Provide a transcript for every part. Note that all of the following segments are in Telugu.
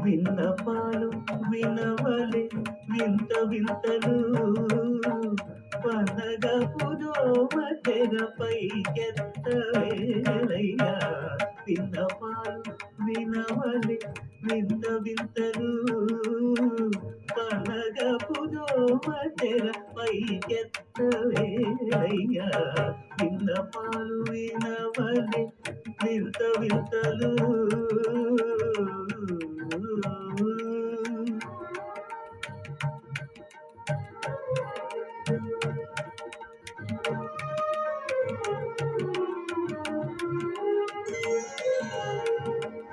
విన్నపాలు వినవలే వింత వింతలు పనగపు దోమ తెరపై కెత్తవేలయ్యా. విన్నపాలు వినవలే వింత వింతలు పనగపు దోమ తెరపై కెత్తవేలయ్యా. విన్నపాలు వినవలే వింత వింతలు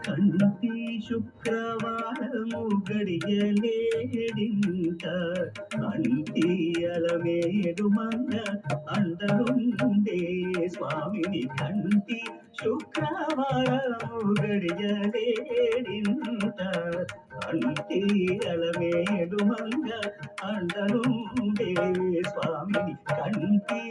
కంటి శుక్రవారము గడియలేడింక అంటి అలమేడు మంగ అండరుండే స్వామిని. కంటి శుక్రవారము గడియలేడింక అంటి అలమేడు మంగ అండరుండే స్వామిని. కంటి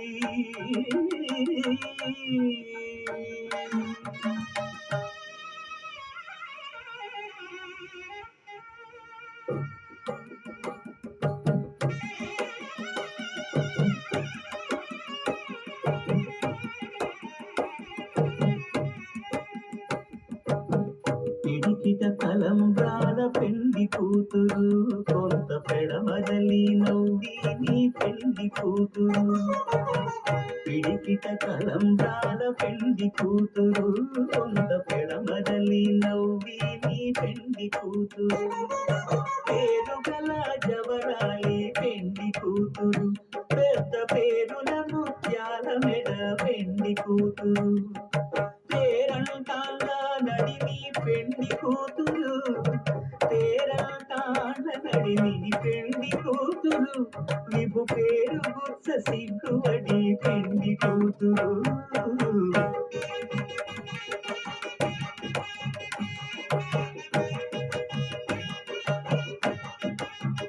పిడికిట తలంబ్రాల పెండి కూతురు కొంత పెడమదలి నవ్వి నీ పెండి కూతురు. పిడికిట తలంబ్రాల పెండి కూతురు కొంత పెడమదలి నవ్వి నీ పెండి కూతురు. పేరు గల జవరాలి పెండి కూతురు పెద్ద పేరుల ముత్యాల మెడ పెండి కూతురు. పేరంటాళ్ళ నడిమి పెండి కూతురు పేరంటాళ్ళ నడిమి పెండి కూతురు. విభు పేరు గుర్స సిగ్గువడి పెండి కూతురు.